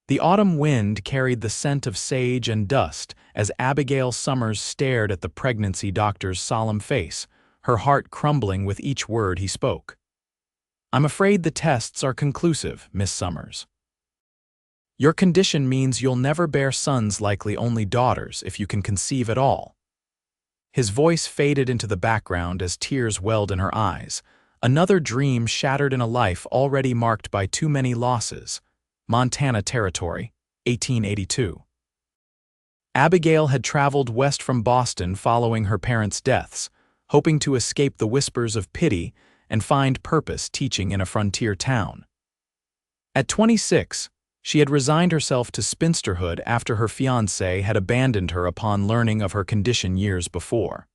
The autumn wind carried the scent of sage and dust as Abigail Summers stared at the pregnancy doctor's solemn face, her heart crumbling with each word he spoke. "I'm afraid the tests are conclusive, Miss Summers. Your condition means you'll never bear sons, likely only daughters, if you can conceive at all." His voice faded into the background as tears welled in her eyes. Another dream shattered in a life already marked by too many losses. Montana Territory, 1882. Abigail had traveled west from Boston following her parents' deaths, hoping to escape the whispers of pity and find purpose teaching in a frontier town. At 26, she had resigned herself to spinsterhood after her fiancé had abandoned her upon learning of her condition years before.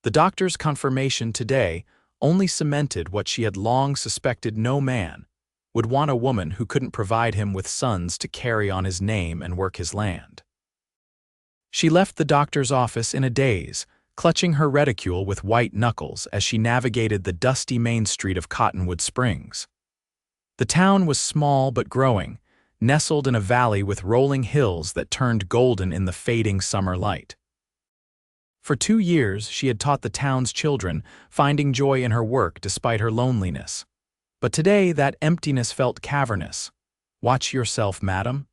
The doctor's confirmation today only cemented what she had long suspected: no man would want a woman who couldn't provide him with sons to carry on his name and work his land. She left the doctor's office in a daze, clutching her reticule with white knuckles as she navigated the dusty main street of Cottonwood Springs. The town was small but growing, nestled in a valley with rolling hills that turned golden in the fading summer light. For 2 years, she had taught the town's children, finding joy in her work despite her loneliness. But today, that emptiness felt cavernous. "Watch yourself, madam."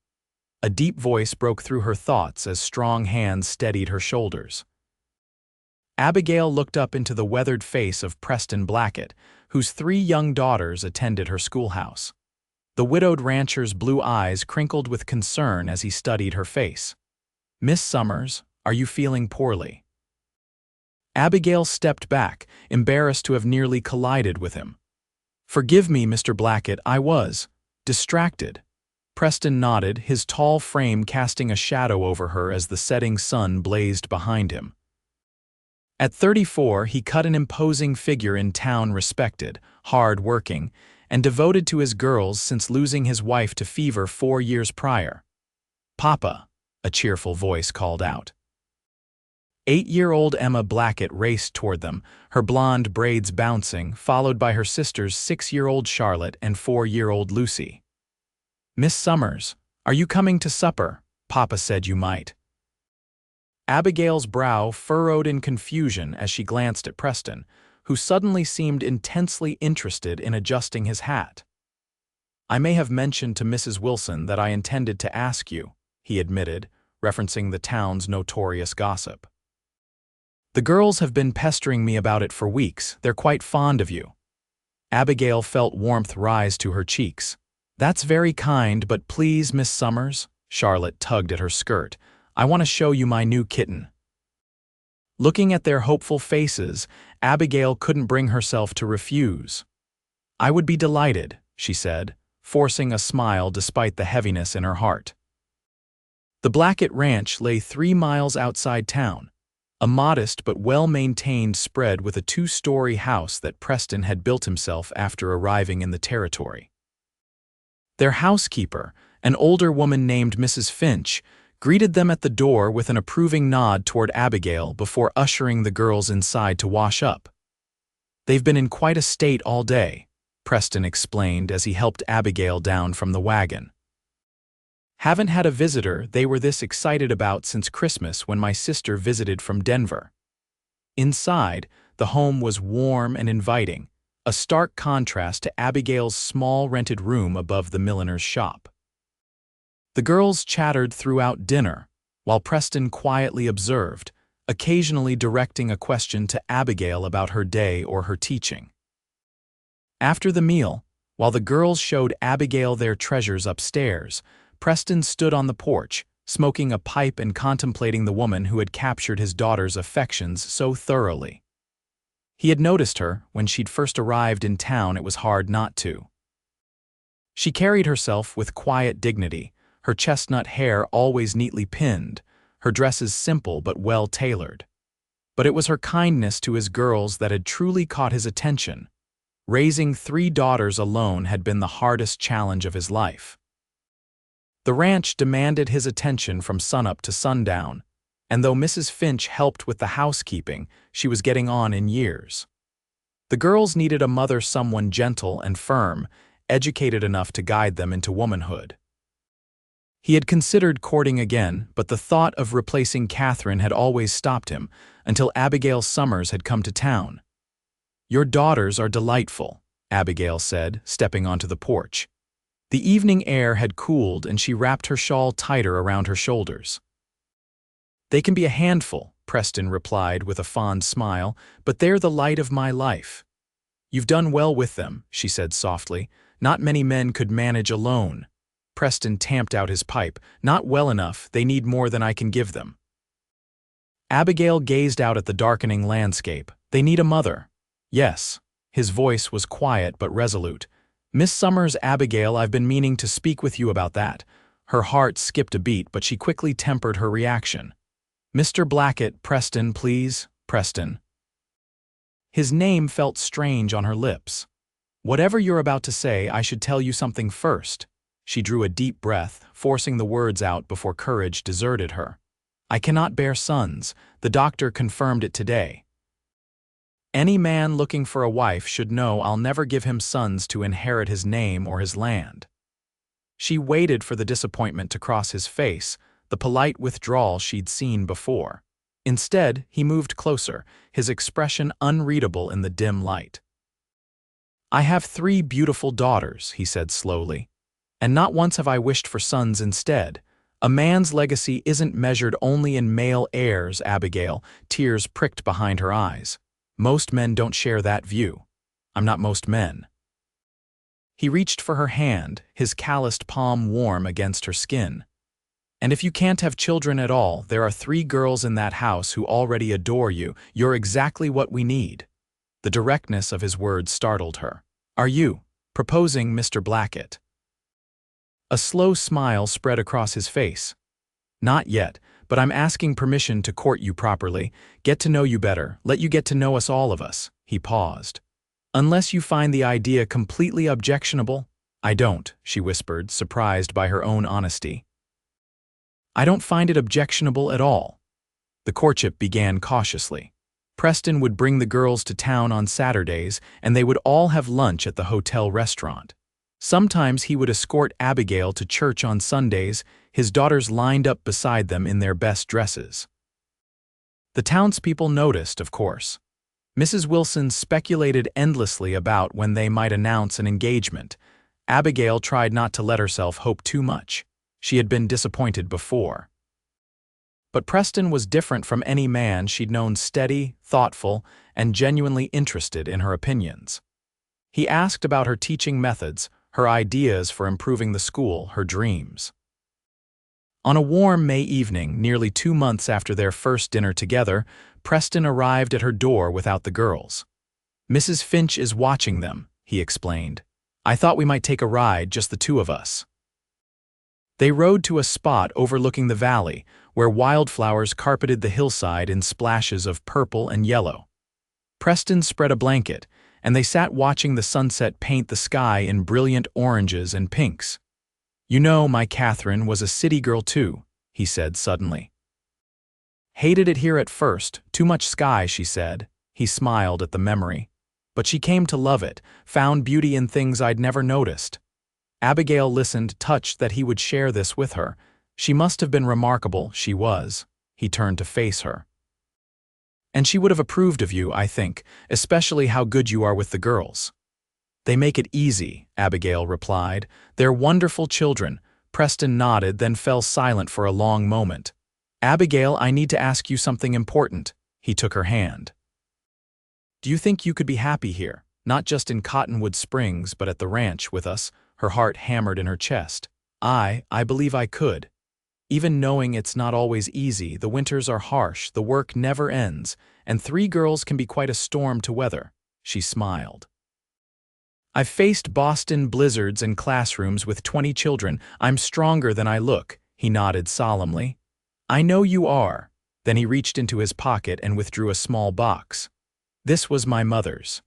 A deep voice broke through her thoughts as strong hands steadied her shoulders. Abigail looked up into the weathered face of Preston Blackett, whose 3 young daughters attended her schoolhouse. The widowed rancher's blue eyes crinkled with concern as he studied her face. "Miss Summers, are you feeling poorly?" Abigail stepped back, embarrassed to have nearly collided with him. "Forgive me, Mr. Blackett, I was distracted." Preston nodded, his tall frame casting a shadow over her as the setting sun blazed behind him. At 34, he cut an imposing figure in town, respected, hard-working, and devoted to his girls since losing his wife to fever 4 years prior. "Papa," a cheerful voice called out. 8-year-old Emma Blackett raced toward them, her blonde braids bouncing, followed by her sisters 6-year-old Charlotte and 4-year-old Lucy. "Miss Summers, are you coming to supper? Papa said you might." Abigail's brow furrowed in confusion as she glanced at Preston, who suddenly seemed intensely interested in adjusting his hat. "I may have mentioned to Mrs. Wilson that I intended to ask you," he admitted, referencing the town's notorious gossip. "The girls have been pestering me about it for weeks. They're quite fond of you." Abigail felt warmth rise to her cheeks. "That's very kind, but please, Miss Summers," Charlotte tugged at her skirt, "I want to show you my new kitten." Looking at their hopeful faces, Abigail couldn't bring herself to refuse. "I would be delighted," she said, forcing a smile despite the heaviness in her heart. The Blackett Ranch lay 3 miles outside town, a modest but well-maintained spread with a 2-story house that Preston had built himself after arriving in the territory. Their housekeeper, an older woman named Mrs. Finch, greeted them at the door with an approving nod toward Abigail before ushering the girls inside to wash up. "They've been in quite a state all day," Preston explained as he helped Abigail down from the wagon. "Haven't had a visitor they were this excited about since Christmas when my sister visited from Denver." Inside, the home was warm and inviting, a stark contrast to Abigail's small rented room above the milliner's shop. The girls chattered throughout dinner, while Preston quietly observed, occasionally directing a question to Abigail about her day or her teaching. After the meal, while the girls showed Abigail their treasures upstairs, Preston stood on the porch, smoking a pipe and contemplating the woman who had captured his daughter's affections so thoroughly. He had noticed her when she'd first arrived in town. It was hard not to. She carried herself with quiet dignity, her chestnut hair always neatly pinned, her dresses simple but well-tailored. But it was her kindness to his girls that had truly caught his attention. Raising 3 daughters alone had been the hardest challenge of his life. The ranch demanded his attention from sunup to sundown, and though Mrs. Finch helped with the housekeeping, she was getting on in years. The girls needed a mother, someone gentle and firm, educated enough to guide them into womanhood. He had considered courting again, but the thought of replacing Catherine had always stopped him, until Abigail Summers had come to town. "Your daughters are delightful," Abigail said, stepping onto the porch. The evening air had cooled and she wrapped her shawl tighter around her shoulders. "They can be a handful," Preston replied with a fond smile, "but they're the light of my life." "You've done well with them," she said softly. "Not many men could manage alone." Preston tamped out his pipe. "Not well enough, they need more than I can give them." Abigail gazed out at the darkening landscape. "They need a mother." "Yes." His voice was quiet but resolute. "Miss Summers, Abigail, I've been meaning to speak with you about that." Her heart skipped a beat, but she quickly tempered her reaction. "Mr. Blackett, Preston, please, Preston." His name felt strange on her lips. "Whatever you're about to say, I should tell you something first." She drew a deep breath, forcing the words out before courage deserted her. "I cannot bear sons. The doctor confirmed it today. Any man looking for a wife should know I'll never give him sons to inherit his name or his land." She waited for the disappointment to cross his face, the polite withdrawal she'd seen before. Instead, he moved closer, his expression unreadable in the dim light. "I have 3 beautiful daughters," he said slowly. "And not once have I wished for sons instead. A man's legacy isn't measured only in male heirs, Abigail." Tears pricked behind her eyes. "Most men don't share that view. I'm not most men." He reached for her hand, his calloused palm warm against her skin. "And if you can't have children at all, there are 3 girls in that house who already adore you. You're exactly what we need." The directness of his words startled her. "Are you proposing, Mr. Blackett?" A slow smile spread across his face. "Not yet, but I'm asking permission to court you properly, get to know you better, let you get to know us all of us." He paused. "Unless you find the idea completely objectionable." "I don't," she whispered, surprised by her own honesty. "I don't find it objectionable at all." The courtship began cautiously. Preston would bring the girls to town on Saturdays, and they would all have lunch at the hotel restaurant. Sometimes he would escort Abigail to church on Sundays, his daughters lined up beside them in their best dresses. The townspeople noticed, of course. Mrs. Wilson speculated endlessly about when they might announce an engagement. Abigail tried not to let herself hope too much. She had been disappointed before. But Preston was different from any man she'd known, steady, thoughtful, and genuinely interested in her opinions. He asked about her teaching methods, her ideas for improving the school, her dreams. On a warm May evening, nearly 2 months after their first dinner together, Preston arrived at her door without the girls. "Mrs. Finch is watching them," he explained. "I thought we might take a ride, just the 2 of us." They rode to a spot overlooking the valley, where wildflowers carpeted the hillside in splashes of purple and yellow. Preston spread a blanket, and they sat watching the sunset paint the sky in brilliant oranges and pinks. "You know, my Catherine was a city girl too," he said suddenly. "Hated it here at first, too much sky," she said. He smiled at the memory. "But she came to love it, found beauty in things I'd never noticed." Abigail listened, touched that he would share this with her. She must have been remarkable, she was. He turned to face her. "And she would have approved of you, I think, especially how good you are with the girls." "They make it easy," Abigail replied. "They're wonderful children." Preston nodded, then fell silent for a long moment. "Abigail, I need to ask you something important." He took her hand. "Do you think you could be happy here, not just in Cottonwood Springs, but at the ranch with us?" Her heart hammered in her chest. I believe I could. Even knowing it's not always easy, the winters are harsh, the work never ends, and 3 girls can be quite a storm to weather." She smiled. "I've faced Boston blizzards and classrooms with 20 children. I'm stronger than I look," he nodded solemnly. "I know you are." Then he reached into his pocket and withdrew a small box. "This was my mother's.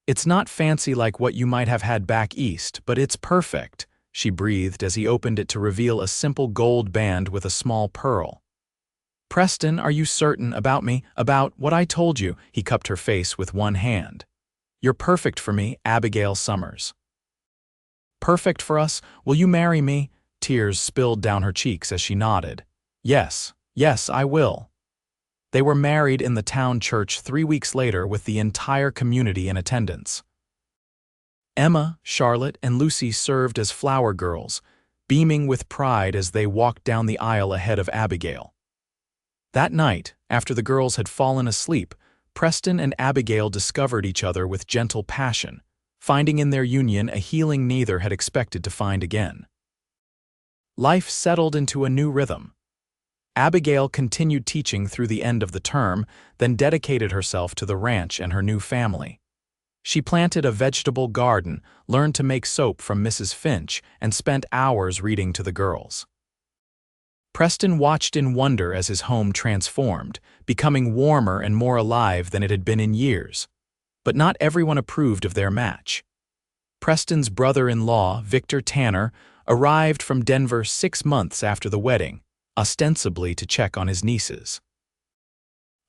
It's not fancy like what you might have had back east, but it's perfect," she breathed as he opened it to reveal a simple gold band with a small pearl. "Preston, are you certain about me, about what I told you?" He cupped her face with one hand. "You're perfect for me, Abigail Summers." "Perfect for us? Will you marry me?" Tears spilled down her cheeks as she nodded. Yes, yes, I will. They were married in the town church 3 weeks later with the entire community in attendance. Emma, Charlotte, and Lucy served as flower girls, beaming with pride as they walked down the aisle ahead of Abigail. That night, after the girls had fallen asleep, Preston and Abigail discovered each other with gentle passion, finding in their union a healing neither had expected to find again. Life settled into a new rhythm. Abigail continued teaching through the end of the term, then dedicated herself to the ranch and her new family. She planted a vegetable garden, learned to make soap from Mrs. Finch, and spent hours reading to the girls. Preston watched in wonder as his home transformed, becoming warmer and more alive than it had been in years. But not everyone approved of their match. Preston's brother-in-law, Victor Tanner, arrived from Denver 6 months after the wedding, ostensibly to check on his nieces.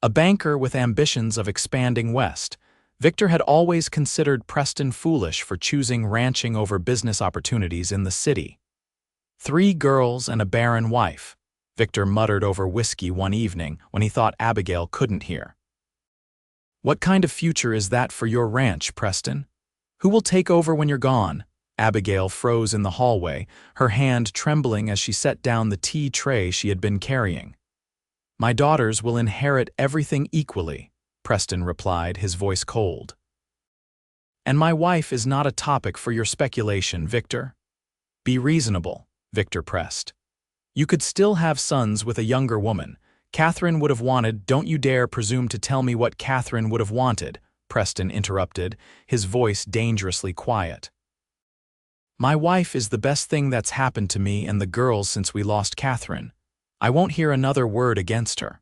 A banker with ambitions of expanding west, Victor had always considered Preston foolish for choosing ranching over business opportunities in the city. 3 girls and a barren wife, Victor muttered over whiskey one evening when he thought Abigail couldn't hear. What kind of future is that for your ranch, Preston? Who will take over when you're gone? Abigail froze in the hallway, her hand trembling as she set down the tea tray she had been carrying. My daughters will inherit everything equally, Preston replied, his voice cold. And my wife is not a topic for your speculation, Victor. Be reasonable, Victor pressed. You could still have sons with a younger woman. Catherine would have wanted— Don't you dare presume to tell me what Catherine would have wanted, Preston interrupted, his voice dangerously quiet. My wife is the best thing that's happened to me and the girls since we lost Catherine. I won't hear another word against her.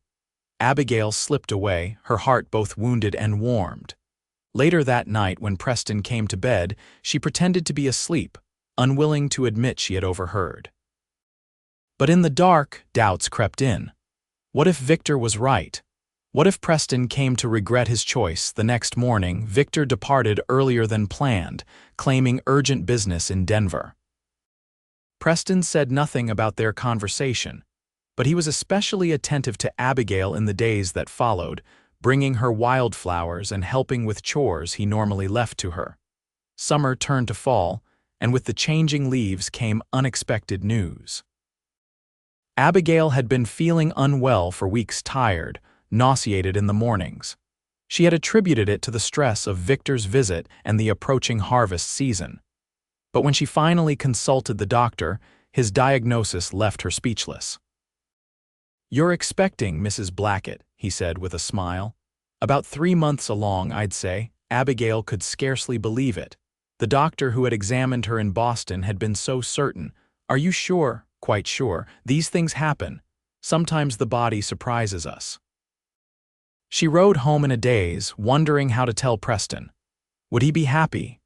Abigail slipped away, her heart both wounded and warmed. Later that night, when Preston came to bed, she pretended to be asleep, unwilling to admit she had overheard. But in the dark, doubts crept in. What if Victor was right? What if Preston came to regret his choice? The next morning, Victor departed earlier than planned, claiming urgent business in Denver. Preston said nothing about their conversation, but he was especially attentive to Abigail in the days that followed, bringing her wildflowers and helping with chores he normally left to her. Summer turned to fall, and with the changing leaves came unexpected news. Abigail had been feeling unwell for weeks, tired, nauseated in the mornings. She had attributed it to the stress of Victor's visit and the approaching harvest season. But when she finally consulted the doctor, his diagnosis left her speechless. You're expecting, Mrs. Blackett, he said with a smile. About 3 months along, I'd say. Abigail could scarcely believe it. The doctor who had examined her in Boston had been so certain. Are you sure? Quite sure. These things happen. Sometimes the body surprises us. She rode home in a daze, wondering how to tell Preston. Would he be happy?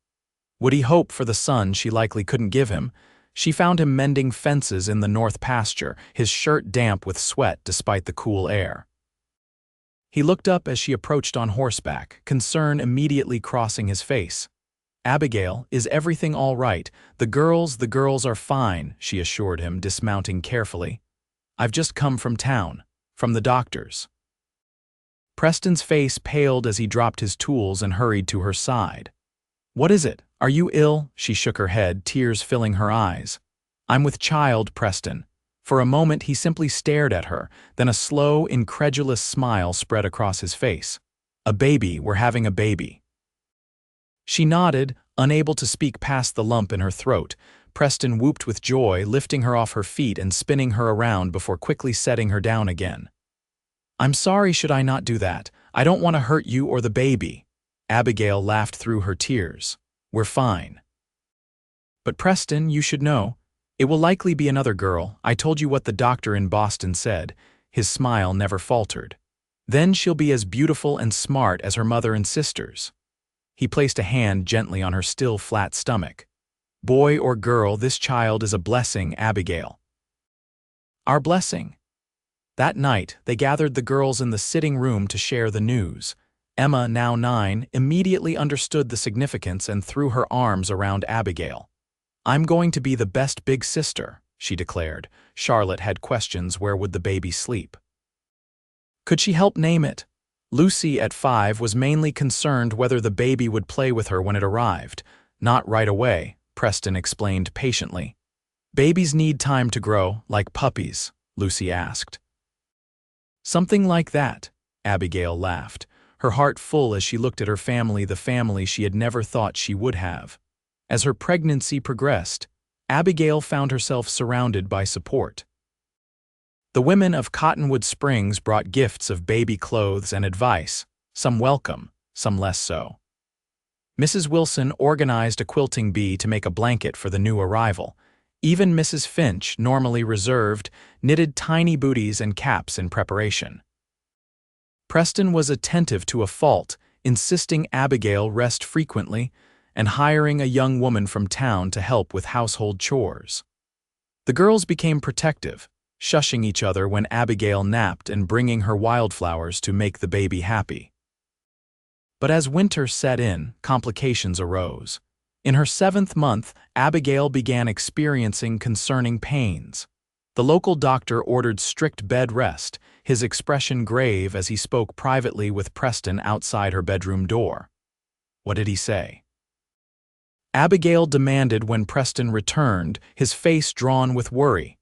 Would he hope for the son she likely couldn't give him? She found him mending fences in the north pasture, his shirt damp with sweat despite the cool air. He looked up as she approached on horseback, concern immediately crossing his face. Abigail, is everything all right? The girls are fine, she assured him, dismounting carefully. I've just come from town, from the doctor's. Preston's face paled as he dropped his tools and hurried to her side. What is it? Are you ill? She shook her head, tears filling her eyes. I'm with child, Preston. For a moment he simply stared at her, then a slow, incredulous smile spread across his face. A baby, we're having a baby. She nodded, unable to speak past the lump in her throat. Preston whooped with joy, lifting her off her feet and spinning her around before quickly setting her down again. I'm sorry, should I not do that? I don't want to hurt you or the baby. Abigail laughed through her tears. We're fine. But Preston, you should know. It will likely be another girl. I told you what the doctor in Boston said. His smile never faltered. Then she'll be as beautiful and smart as her mother and sisters. He placed a hand gently on her still flat stomach. Boy or girl, this child is a blessing, Abigail. Our blessing. That night, they gathered the girls in the sitting room to share the news. Emma, now 9, immediately understood the significance and threw her arms around Abigail. I'm going to be the best big sister, she declared. Charlotte had questions: where would the baby sleep? Could she help name it? Lucy, at 5, was mainly concerned whether the baby would play with her when it arrived. Not right away, Preston explained patiently. Babies need time to grow, like puppies, Lucy asked. Something like that, Abigail laughed, her heart full as she looked at her family, the family she had never thought she would have. As her pregnancy progressed, Abigail found herself surrounded by support. The women of Cottonwood Springs brought gifts of baby clothes and advice, some welcome, some less so. Mrs. Wilson organized a quilting bee to make a blanket for the new arrival. Even Mrs. Finch, normally reserved, knitted tiny booties and caps in preparation. Preston was attentive to a fault, insisting Abigail rest frequently and hiring a young woman from town to help with household chores. The girls became protective, shushing each other when Abigail napped and bringing her wildflowers to make the baby happy. But as winter set in, complications arose. In her 7th month, Abigail began experiencing concerning pains. The local doctor ordered strict bed rest, his expression grave as he spoke privately with Preston outside her bedroom door. What did he say? Abigail demanded when Preston returned, his face drawn with worry.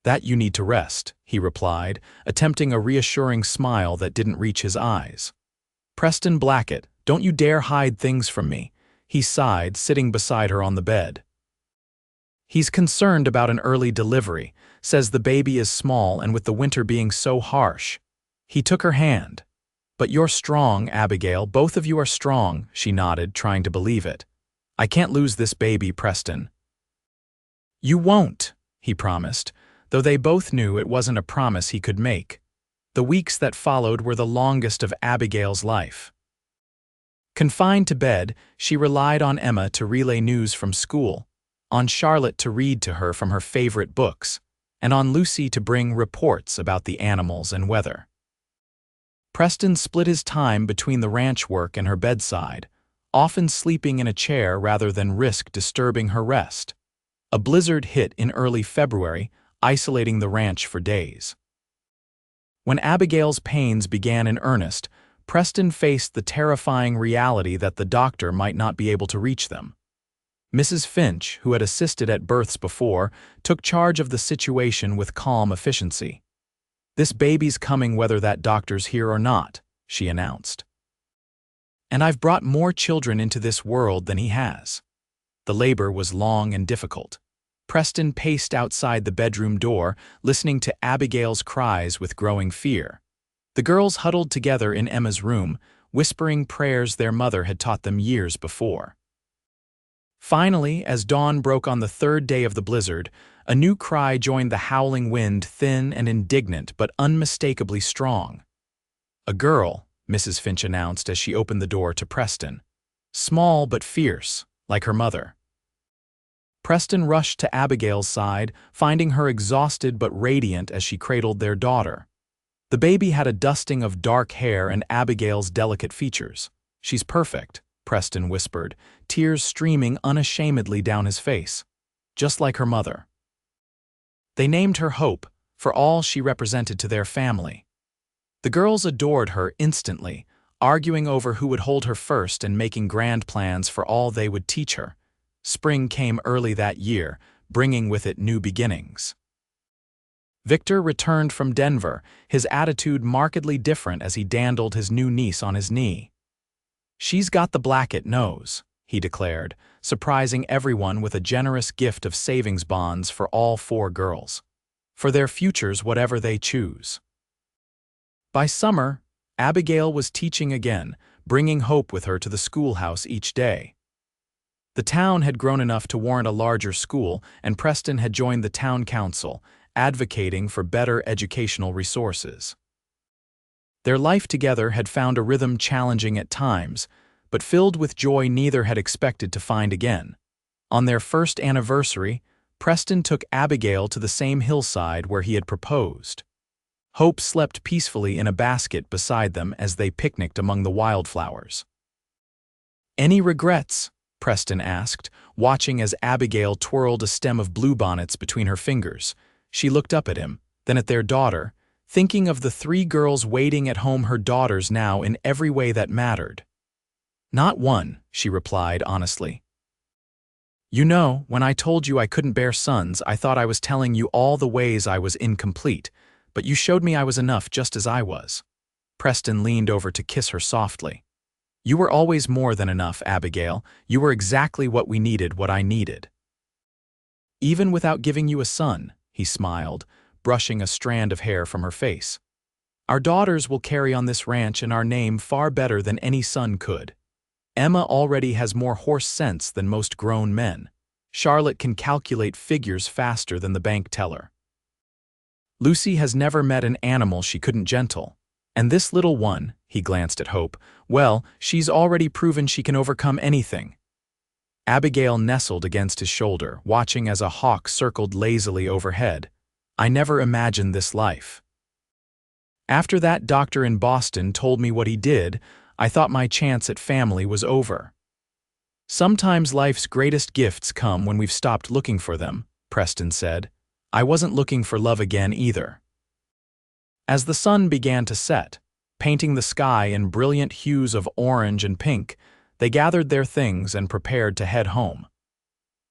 That you need to rest, he replied, attempting a reassuring smile that didn't reach his eyes. Preston Blackett, don't you dare hide things from me, he sighed, sitting beside her on the bed. He's concerned about an early delivery, says the baby is small and with the winter being so harsh. He took her hand. But you're strong, Abigail, both of you are strong, she nodded, trying to believe it. I can't lose this baby, Preston. You won't, he promised, though they both knew it wasn't a promise he could make. The weeks that followed were the longest of Abigail's life. Confined to bed, she relied on Emma to relay news from school, on Charlotte to read to her from her favorite books, and on Lucy to bring reports about the animals and weather. Preston split his time between the ranch work and her bedside, often sleeping in a chair rather than risk disturbing her rest. A blizzard hit in early February, isolating the ranch for days. When Abigail's pains began in earnest, Preston faced the terrifying reality that the doctor might not be able to reach them. Mrs. Finch, who had assisted at births before, took charge of the situation with calm efficiency. This baby's coming whether that doctor's here or not, she announced. And I've brought more children into this world than he has. The labor was long and difficult. Preston paced outside the bedroom door, listening to Abigail's cries with growing fear. The girls huddled together in Emma's room, whispering prayers their mother had taught them years before. Finally, as dawn broke on the 3rd day of the blizzard, a new cry joined the howling wind, thin and indignant but unmistakably strong. A girl, Mrs. Finch announced as she opened the door to Preston. Small but fierce, like her mother. Preston rushed to Abigail's side, finding her exhausted but radiant as she cradled their daughter. The baby had a dusting of dark hair and Abigail's delicate features. She's perfect, Preston whispered, tears streaming unashamedly down his face. Just like her mother. They named her Hope, for all she represented to their family. The girls adored her instantly, arguing over who would hold her first and making grand plans for all they would teach her. Spring came early that year, bringing with it new beginnings. Victor returned from Denver, his attitude markedly different as he dandled his new niece on his knee. She's got the Blackett nose, he declared, surprising everyone with a generous gift of savings bonds for all 4 girls. For their futures, whatever they choose. By summer, Abigail was teaching again, bringing Hope with her to the schoolhouse each day. The town had grown enough to warrant a larger school, and Preston had joined the town council, advocating for better educational resources. Their life together had found a rhythm challenging at times, but filled with joy neither had expected to find again. On their first anniversary, Preston took Abigail to the same hillside where he had proposed. Hope slept peacefully in a basket beside them as they picnicked among the wildflowers. "Any regrets?" Preston asked, watching as Abigail twirled a stem of bluebonnets between her fingers. She looked up at him, then at their daughter, thinking of the 3 girls waiting at home, her daughters now in every way that mattered. "Not one," she replied honestly. "You know, when I told you I couldn't bear sons, I thought I was telling you all the ways I was incomplete, but you showed me I was enough just as I was." Preston leaned over to kiss her softly. "You were always more than enough, Abigail. You were exactly what we needed, what I needed." "Even without giving you a son," he smiled, brushing a strand of hair from her face. "Our daughters will carry on this ranch and our name far better than any son could. Emma already has more horse sense than most grown men. Charlotte can calculate figures faster than the bank teller. Lucy has never met an animal she couldn't gentle. And this little one," he glanced at Hope, "well, she's already proven she can overcome anything." Abigail nestled against his shoulder, watching as a hawk circled lazily overhead. "I never imagined this life. After that doctor in Boston told me what he did, I thought my chance at family was over." "Sometimes life's greatest gifts come when we've stopped looking for them," Preston said. "I wasn't looking for love again either." As the sun began to set, painting the sky in brilliant hues of orange and pink, they gathered their things and prepared to head home.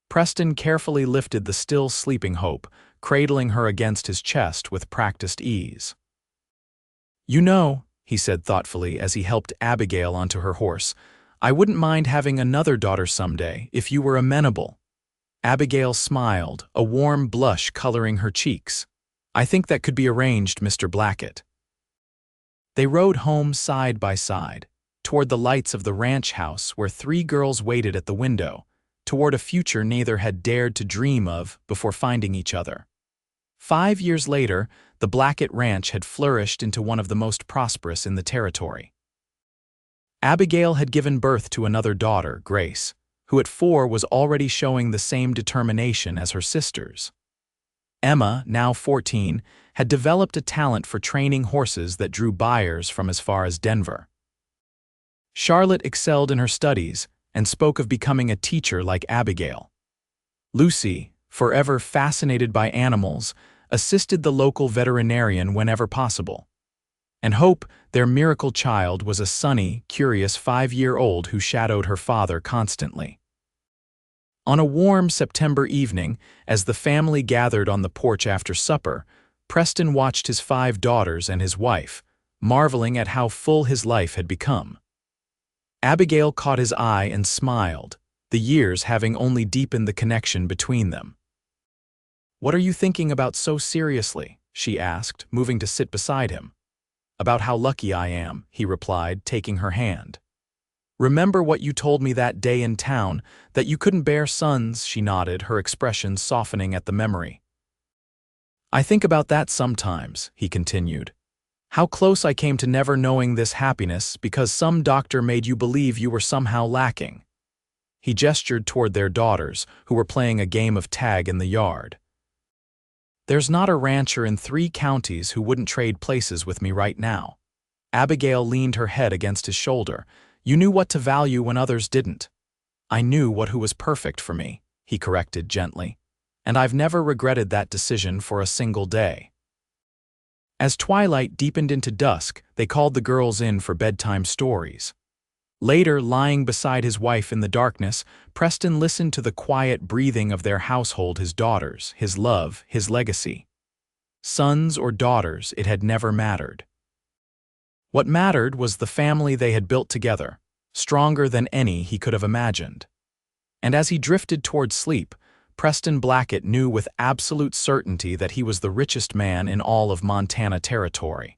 Preston carefully lifted the still sleeping Hope, cradling her against his chest with practiced ease. "You know," he said thoughtfully as he helped Abigail onto her horse, "I wouldn't mind having another daughter someday if you were amenable." Abigail smiled, a warm blush coloring her cheeks. "I think that could be arranged, Mr. Blackett." They rode home side by side, toward the lights of the ranch house where 3 girls waited at the window, toward a future neither had dared to dream of before finding each other. 5 years later, the Blackett Ranch had flourished into one of the most prosperous in the territory. Abigail had given birth to another daughter, Grace, who at 4 was already showing the same determination as her sisters. Emma, now 14, had developed a talent for training horses that drew buyers from as far as Denver. Charlotte excelled in her studies and spoke of becoming a teacher like Abigail. Lucy, forever fascinated by animals, assisted the local veterinarian whenever possible. And Hope, their miracle child, was a sunny, curious 5-year-old who shadowed her father constantly. On a warm September evening, as the family gathered on the porch after supper, Preston watched his 5 daughters and his wife, marveling at how full his life had become. Abigail caught his eye and smiled, the years having only deepened the connection between them. "What are you thinking about so seriously?" she asked, moving to sit beside him. "About how lucky I am," he replied, taking her hand. "Remember what you told me that day in town, that you couldn't bear sons," she nodded, her expression softening at the memory. "I think about that sometimes," he continued. "How close I came to never knowing this happiness because some doctor made you believe you were somehow lacking." He gestured toward their daughters, who were playing a game of tag in the yard. "There's not a rancher in 3 counties who wouldn't trade places with me right now." Abigail leaned her head against his shoulder. "You knew what to value when others didn't." "I knew who was perfect for me," he corrected gently. "And I've never regretted that decision for a single day." As twilight deepened into dusk, they called the girls in for bedtime stories. Later, lying beside his wife in the darkness, Preston listened to the quiet breathing of their household, his daughters, his love, his legacy. Sons or daughters, it had never mattered. What mattered was the family they had built together, stronger than any he could have imagined. And as he drifted toward sleep, Preston Blackett knew with absolute certainty that he was the richest man in all of Montana Territory.